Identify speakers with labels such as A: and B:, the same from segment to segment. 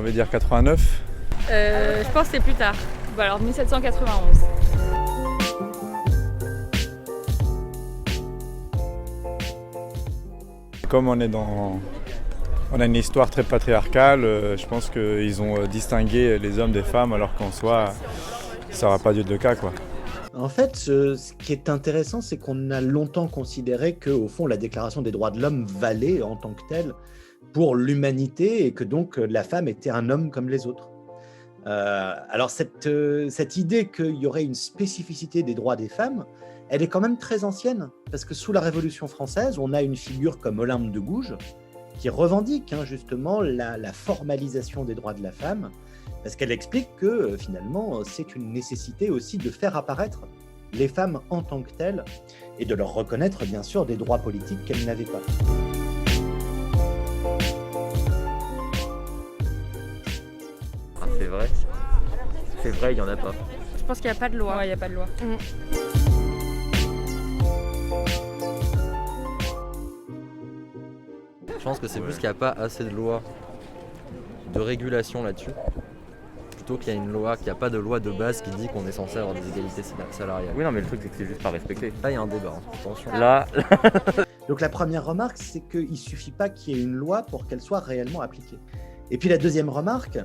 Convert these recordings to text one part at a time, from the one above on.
A: envie de dire 89.
B: Je pense que c'est plus tard. Bon, alors 1791.
A: Comme on a une histoire très patriarcale, je pense qu'ils ont distingué les hommes des femmes alors qu'en soi, ça n'aura pas dû être le cas, quoi.
C: En fait, ce qui est intéressant, c'est qu'on a longtemps considéré qu'au fond, la Déclaration des droits de l'homme valait en tant que telle pour l'humanité et que donc la femme était un homme comme les autres. Alors cette idée qu'il y aurait une spécificité des droits des femmes, elle est quand même très ancienne, parce que sous la Révolution française, on a une figure comme Olympe de Gouges qui revendique justement la formalisation des droits de la femme, parce qu'elle explique que finalement c'est une nécessité aussi de faire apparaître les femmes en tant que telles et de leur reconnaître bien sûr des droits politiques qu'elles n'avaient pas.
D: C'est vrai, il n'y en a pas.
B: Je pense qu'il n'y a pas de loi. Ouais, il n'y a pas de loi.
D: Je pense que c'est plus qu'il n'y a pas assez de lois de régulation là-dessus, plutôt qu'il y a une loi, qu'il n'y a pas de loi de base qui dit qu'on est censé avoir des égalités salariales.
E: Oui, non, mais le truc, c'est que c'est juste pas respecté.
D: Là, il y a un débat, attention.
E: Là,
C: Donc la première remarque, c'est qu'il ne suffit pas qu'il y ait une loi pour qu'elle soit réellement appliquée. Et puis la deuxième remarque,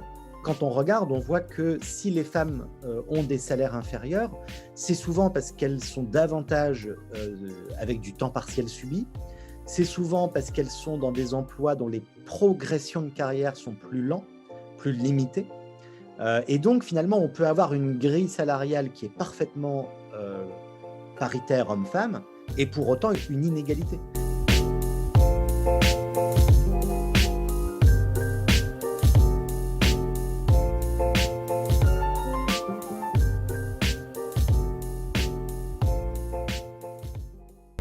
C: quand on regarde, on voit que si les femmes ont des salaires inférieurs, c'est souvent parce qu'elles sont davantage avec du temps partiel subi, c'est souvent parce qu'elles sont dans des emplois dont les progressions de carrière sont plus lentes, plus limitées. Et donc finalement, on peut avoir une grille salariale qui est parfaitement paritaire homme-femme, et pour autant une inégalité.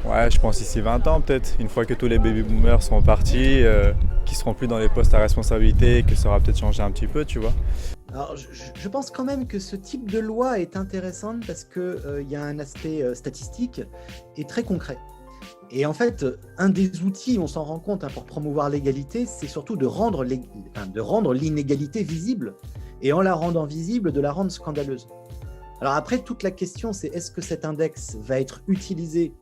A: Ouais, je pense ici 20 ans peut-être, une fois que tous les baby-boomers seront partis, qui seront plus dans les postes à responsabilité, que ça aura peut-être changé un petit peu, tu vois.
C: Alors, je pense quand même que ce type de loi est intéressante parce qu'il y a un aspect statistique et très concret. Et en fait, un des outils, on s'en rend compte, pour promouvoir l'égalité, c'est surtout de rendre l'inégalité visible, et en la rendant visible, de la rendre scandaleuse. Alors après, toute la question, c'est est-ce que cet index va être utilisé,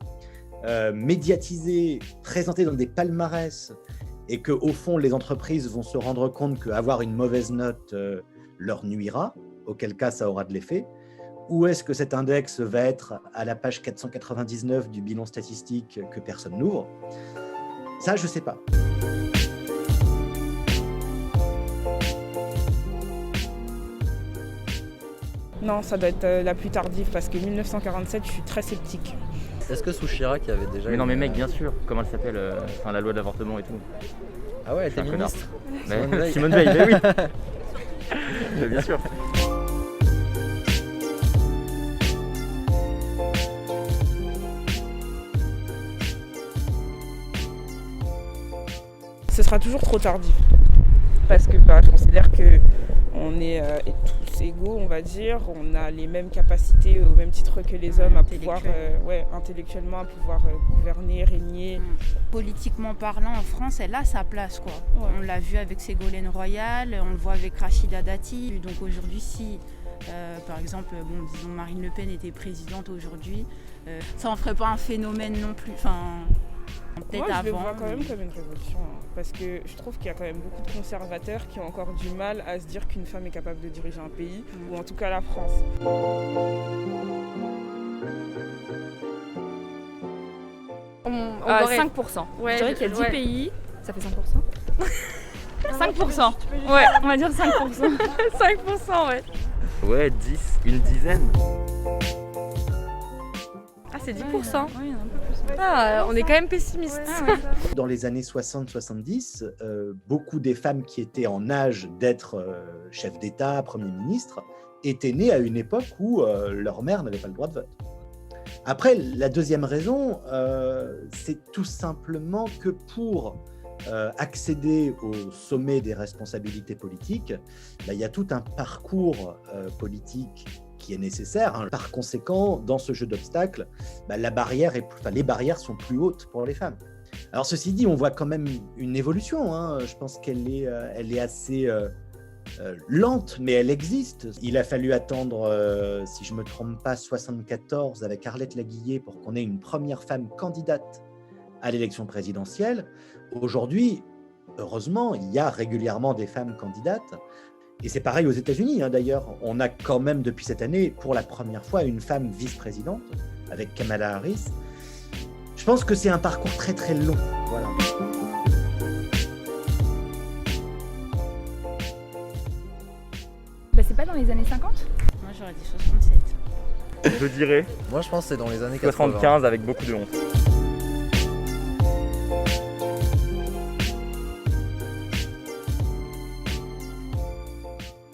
C: médiatisé, présenté dans des palmarès, et qu'au fond, les entreprises vont se rendre compte qu'avoir une mauvaise note leur nuira, auquel cas ça aura de l'effet, ou est-ce que cet index va être à la page 499 du bilan statistique que personne n'ouvre? Ça, je ne sais pas.
F: Non, ça doit être la plus tardive parce que 1947, je suis très sceptique.
D: Est-ce que sous Chirac, il y avait déjà...
E: mais non, mais mec, bien sûr. Comment elle s'appelle la loi de l'avortement et tout.
D: Ah ouais, elle était
E: un connard.
D: ministre.
E: Mais Simone Veil, mais oui. Mais bien sûr.
F: Ce sera toujours trop tardif parce que je considère qu'on est tous égaux, on va dire. On a les mêmes capacités au même titre que les hommes à pouvoir, intellectuellement, à pouvoir gouverner, régner.
G: Politiquement parlant, en France, elle a sa place, quoi. Ouais. On l'a vu avec Ségolène Royal, on le voit avec Rachida Dati. Donc aujourd'hui, si, par exemple, disons Marine Le Pen était présidente aujourd'hui, ça en ferait pas un phénomène non plus.
F: Moi, je le vois quand même comme une révolution, parce que je trouve qu'il y a quand même beaucoup de conservateurs qui ont encore du mal à se dire qu'une femme est capable de diriger un pays, ou en tout cas la France.
B: On 5%. Ouais, je dirais qu'il y a 10 pays, ça fait 5%. 5%. Ouais, on va dire 5%. 5%, ouais.
E: Ouais, 10, une dizaine.
B: Ah, c'est 10%. Oui, un peu plus. Ah, on est quand même pessimiste.
C: Dans les années 60-70, beaucoup des femmes qui étaient en âge d'être chef d'État, Premier ministre, étaient nées à une époque où leur mère n'avait pas le droit de vote. Après, la deuxième raison, c'est tout simplement que pour accéder au sommet des responsabilités politiques, il y a tout un parcours politique qui est nécessaire. Par conséquent, dans ce jeu d'obstacles, les barrières sont plus hautes pour les femmes. Alors ceci dit, on voit quand même une évolution. Je pense qu'elle est assez lente, mais elle existe. Il a fallu attendre, si je ne me trompe pas, 1974 avec Arlette Laguillet pour qu'on ait une première femme candidate à l'élection présidentielle. Aujourd'hui, heureusement, il y a régulièrement des femmes candidates. Et c'est pareil aux États-Unis, d'ailleurs. On a quand même, depuis cette année, pour la première fois, une femme vice-présidente avec Kamala Harris. Je pense que c'est un parcours très très long. Voilà.
B: C'est pas dans les années 50 ?
G: Moi j'aurais dit 67.
E: Je dirais.
D: Moi je pense que c'est dans les années 80.
E: 75 avec beaucoup de honte.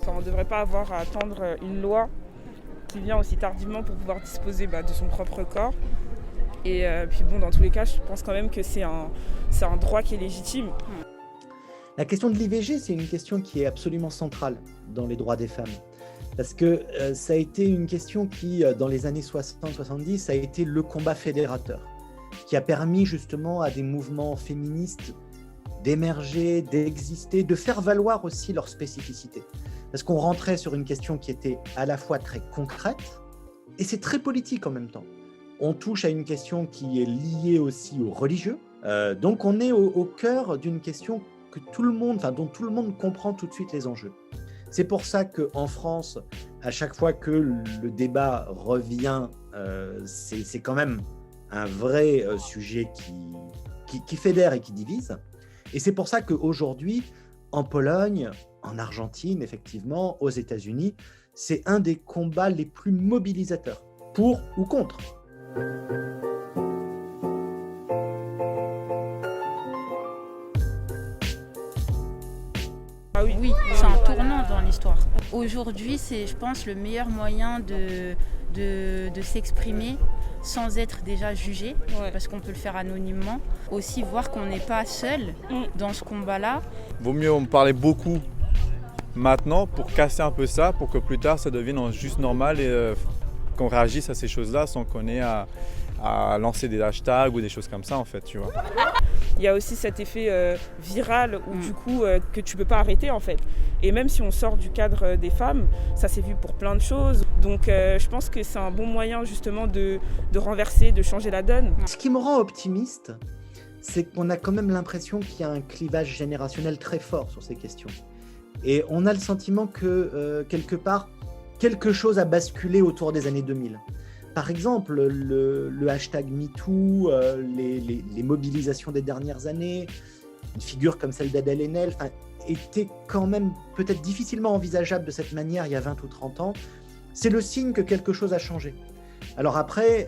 F: On ne devrait pas avoir à attendre une loi qui vient aussi tardivement pour pouvoir disposer de son propre corps. Et puis bon, dans tous les cas, je pense quand même que c'est un droit qui est légitime.
C: La question de l'IVG, c'est une question qui est absolument centrale dans les droits des femmes. Parce que ça a été une question qui, dans les années 60-70, a été le combat fédérateur, qui a permis justement à des mouvements féministes d'émerger, d'exister, de faire valoir aussi leurs spécificités. Parce qu'on rentrait sur une question qui était à la fois très concrète, et c'est très politique en même temps. On touche à une question qui est liée aussi aux religieux. Donc on est au cœur d'une question que dont tout le monde comprend tout de suite les enjeux. C'est pour ça qu'en France, à chaque fois que le débat revient, c'est quand même un vrai sujet qui fédère et qui divise. Et c'est pour ça qu'aujourd'hui, en Pologne, en Argentine, effectivement, aux États-Unis, c'est un des combats les plus mobilisateurs, pour ou contre.
G: Oui, c'est un tournant dans l'histoire. Aujourd'hui, c'est, je pense, le meilleur moyen de s'exprimer sans être déjà jugé, parce qu'on peut le faire anonymement. Aussi voir qu'on n'est pas seul dans ce combat-là.
A: Vaut mieux en parler beaucoup maintenant pour casser un peu ça, pour que plus tard ça devienne juste normal et qu'on réagisse à ces choses-là sans qu'on ait à lancer des hashtags ou des choses comme ça en fait, tu vois.
F: Il y a aussi cet effet viral où du coup que tu peux pas arrêter en fait. Et même si on sort du cadre des femmes, ça s'est vu pour plein de choses. Donc je pense que c'est un bon moyen justement de renverser, de changer la donne.
C: Ce qui me rend optimiste, c'est qu'on a quand même l'impression qu'il y a un clivage générationnel très fort sur ces questions. Et on a le sentiment que quelque part, quelque chose a basculé autour des années 2000. Par exemple, le hashtag MeToo, les mobilisations des dernières années, une figure comme celle d'Adèle Haenel, était quand même peut-être difficilement envisageable de cette manière il y a 20 ou 30 ans. C'est le signe que quelque chose a changé. Alors après,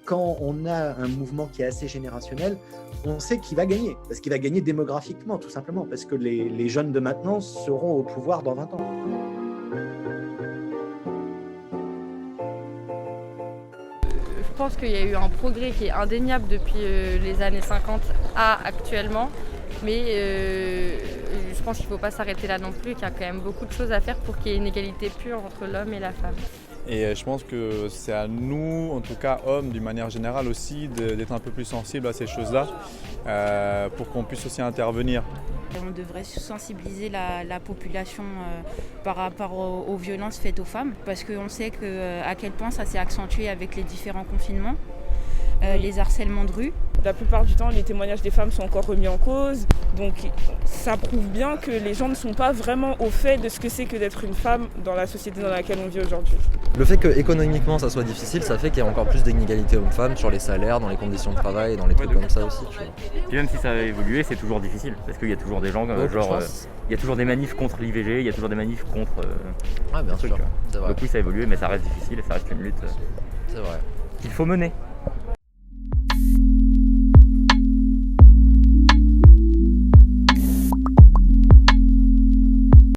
C: quand on a un mouvement qui est assez générationnel, on sait qu'il va gagner, parce qu'il va gagner démographiquement, tout simplement, parce que les jeunes de maintenant seront au pouvoir dans 20 ans.
H: Je pense qu'il y a eu un progrès qui est indéniable depuis les années 50 à actuellement, mais je pense qu'il ne faut pas s'arrêter là non plus, qu'il y a quand même beaucoup de choses à faire pour qu'il y ait une égalité pure entre l'homme et la femme.
A: Et je pense que c'est à nous, en tout cas hommes, d'une manière générale aussi, d'être un peu plus sensibles à ces choses-là, pour qu'on puisse aussi intervenir.
G: On devrait sensibiliser la population par rapport aux violences faites aux femmes, parce qu'on sait à quel point ça s'est accentué avec les différents confinements, les harcèlements de rue.
F: La plupart du temps, les témoignages des femmes sont encore remis en cause, donc ça prouve bien que les gens ne sont pas vraiment au fait de ce que c'est que d'être une femme dans la société dans laquelle on vit aujourd'hui.
D: Le fait que économiquement ça soit difficile, ça fait qu'il y a encore plus d'inégalités hommes-femmes sur les salaires, dans les conditions de travail, dans les trucs comme ça aussi. Tu vois.
E: Et même si ça a évolué, c'est toujours difficile, parce qu'il y a toujours des gens, il y a toujours des manifs contre l'IVG, il y a toujours des manifs contre
D: bien sûr,
E: trucs.
D: C'est vrai.
E: Donc oui, ça a évolué, mais ça reste difficile et ça reste une lutte
D: c'est vrai.
E: qu'il faut mener.